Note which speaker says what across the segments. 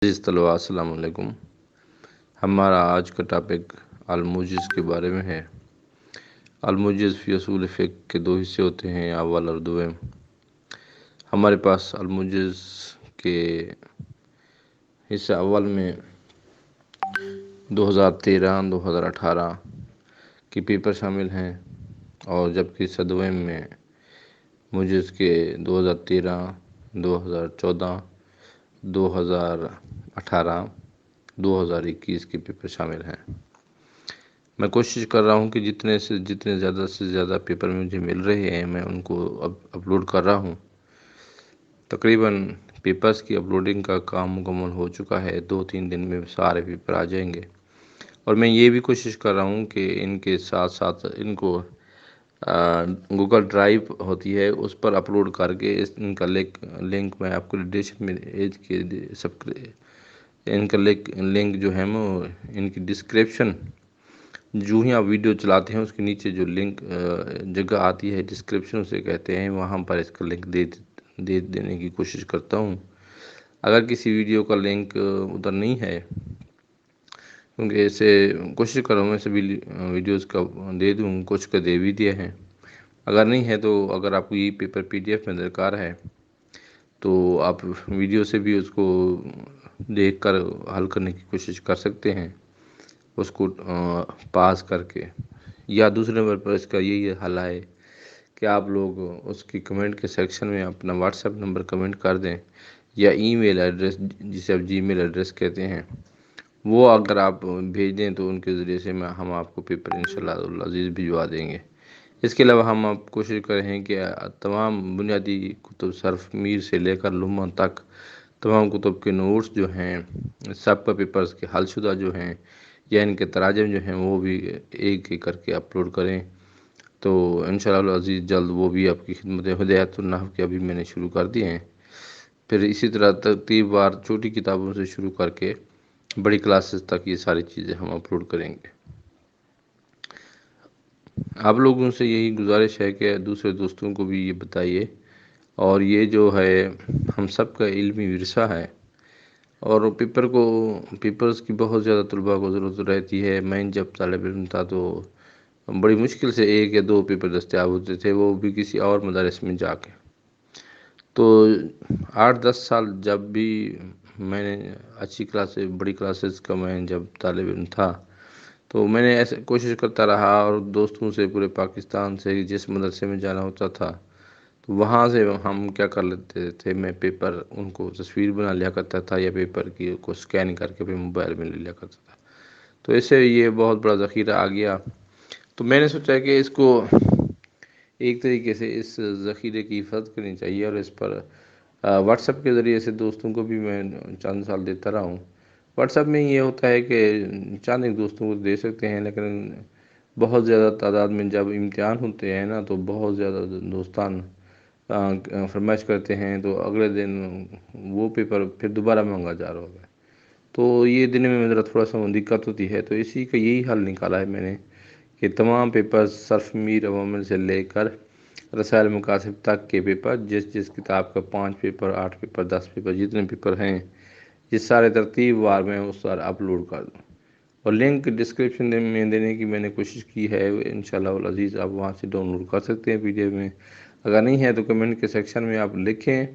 Speaker 1: عزیز طلباء السلام علیکم۔ ہمارا آج کا ٹاپک الموجز کے بارے میں ہے۔ الموجز فی اصول فقہ کے دو حصے ہوتے ہیں، اول اور دوم۔ ہمارے پاس الموجز کے حصہ اول میں 2013-2018 کے پیپر شامل ہیں، اور جبکہ حصہ دوم میں موجز کے 2013، 2014، 2018، 2021 کے پیپر شامل ہیں۔ میں کوشش کر رہا ہوں کہ جتنے زیادہ سے زیادہ پیپر مجھے مل رہے ہیں میں ان کو اپلوڈ کر رہا ہوں۔ تقریباً پیپرز کی اپلوڈنگ کا کام مکمل ہو چکا ہے، 2-3 دن میں سارے پیپر آ جائیں گے، اور میں یہ بھی کوشش کر رہا ہوں کہ ان کے ساتھ ساتھ ان کو گوگل ڈرائیو ہوتی ہے اس پر اپلوڈ کر کے ان کا لنک میں آپ کو ڈسکرپشن میں ان کا لنک جو ہے وہ ان کی ڈسکرپشن، جو ہی آپ ویڈیو چلاتے ہیں اس کے نیچے جو لنک جگہ آتی ہے ڈسکرپشن اسے کہتے ہیں، وہاں پر اس کا لنک دے دینے کی کوشش کرتا ہوں۔ اگر کسی ویڈیو کا لنک ادھر نہیں ہے، کیونکہ اسے کوشش کر رہا ہوں میں سبھی ویڈیوز کا دے دوں، کچھ کا دے بھی دیا ہے، اگر نہیں ہے تو اگر آپ کو یہ پیپر PDF میں درکار ہے تو آپ ویڈیو سے بھی اس کو دیکھ کر حل کرنے کی کوشش کر سکتے ہیں، اس کو پاس کر کے، یا دوسرے نمبر پر اس کا یہی حل ہے کہ آپ لوگ اس کی کمنٹ کے سیکشن میں اپنا واٹس ایپ نمبر کمنٹ کر دیں، یا ای میل ایڈریس جسے آپ Gmail ایڈریس کہتے ہیں، وہ اگر آپ بھیج دیں تو ان کے ذریعے سے ہم آپ کو پیپر انشاءاللہ العزیز بھجوا دیں گے۔ اس کے علاوہ ہم آپ کوشش کر رہے ہیں کہ تمام بنیادی کتب صرف میر سے لے کر لمہ تک تمام کتب کے نوٹس جو ہیں، سب کا پیپرز کے حل شدہ جو ہیں یا ان کے تراجم جو ہیں وہ بھی ایک ایک کر کے اپلوڈ کریں، تو انشاءاللہ العزیز جلد وہ بھی آپ کی خدمت ہدایت النحو کے ابھی میں نے شروع کر دیے ہیں۔ پھر اسی طرح ترتیب وار چھوٹی کتابوں سے شروع کر کے بڑی کلاسز تک یہ ساری چیزیں ہم اپلوڈ کریں گے۔ آپ لوگوں سے یہی گزارش ہے کہ دوسرے دوستوں کو بھی یہ بتائیے، اور یہ جو ہے ہم سب کا علمی ورثہ ہے، اور پیپرز کی بہت زیادہ طلباء کو ضرورت رہتی ہے۔ میں جب طالب علم تھا تو بڑی مشکل سے 1 یا 2 پیپر دستیاب ہوتے تھے، وہ بھی کسی اور مدارس میں جا کے۔ تو 8-10 سال جب بھی میں نے اچھی کلاسز، بڑی کلاسز کا میں جب طالب علم تھا تو میں نے ایسے کوشش کرتا رہا، اور دوستوں سے پورے پاکستان سے جس مدرسے میں جانا ہوتا تھا تو وہاں سے ہم کیا کر لیتے تھے، میں پیپر ان کو تصویر بنا لیا کرتا تھا، یا پیپر کو سکین کر کے اپنے موبائل میں لے لیا کرتا تھا، تو اس سے یہ بہت بڑا ذخیرہ آ گیا۔ تو میں نے سوچا کہ اس کو ایک طریقے سے اس ذخیرے کی حفاظت کرنی چاہیے، اور اس پر واٹس ایپ کے ذریعے سے دوستوں کو بھی میں چند سال دیتا رہا ہوں۔ واٹس ایپ میں یہ ہوتا ہے کہ چند ایک دوستوں کو دے سکتے ہیں، لیکن بہت زیادہ تعداد میں جب امتحان ہوتے ہیں نا تو بہت زیادہ دوستان فرمائش کرتے ہیں، تو اگلے دن وہ پیپر پھر دوبارہ مانگا جا رہا ہوگا، تو یہ دن میں میرا تھوڑا سا دقت ہوتی ہے۔ تو اسی کا یہی حل نکالا ہے میں نے کہ تمام پیپر صرف میر عوامل سے لے کر رسائل مکاتب تک کے پیپر، جس کتاب کا 5 پیپر، 8 پیپر، 10 پیپر، جتنے پیپر ہیں، یہ سارے ترتیب وار میں اس پر اپلوڈ کر دوں، اور لنک ڈسکرپشن میں دینے کی میں نے کوشش کی ہے۔ انشاءاللہ العزیز آپ وہاں سے ڈاؤن لوڈ کر سکتے ہیں PDF میں، اگر نہیں ہے تو کمنٹ کے سیکشن میں آپ لکھیں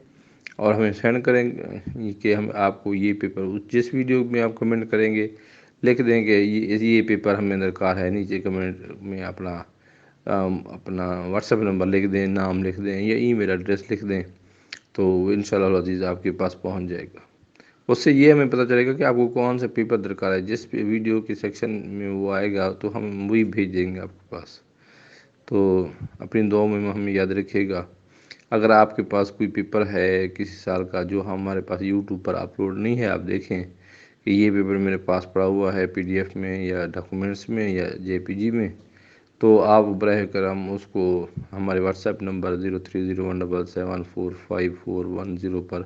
Speaker 1: اور ہمیں سینڈ کریں کہ ہم آپ کو یہ پیپر، جس ویڈیو میں آپ کمنٹ کریں گے لکھ دیں کہ یہ پیپر ہمیں درکار ہے، نیچے کمنٹ میں اپنا واٹس ایپ نمبر لکھ دیں، نام لکھ دیں، یا ای میل ایڈریس لکھ دیں، تو انشاءاللہ العزیز آپ کے پاس پہنچ جائے گا۔ اس سے یہ ہمیں پتہ چلے گا کہ آپ کو کون سا پیپر درکار ہے، جس ویڈیو کے سیکشن میں وہ آئے گا تو ہم وہی بھیج دیں گے آپ کے پاس۔ تو اپنی دعاؤں میں ہمیں یاد رکھیے گا۔ اگر آپ کے پاس کوئی پیپر ہے کسی سال کا جو ہمارے پاس YouTube پر اپلوڈ نہیں ہے، آپ دیکھیں کہ یہ پیپر میرے پاس پڑا ہوا ہے PDF میں یا ڈاکومنٹس میں یا JPG میں، تو آپ براہ کرم اس کو ہمارے واٹس ایپ نمبر 030177454110 پر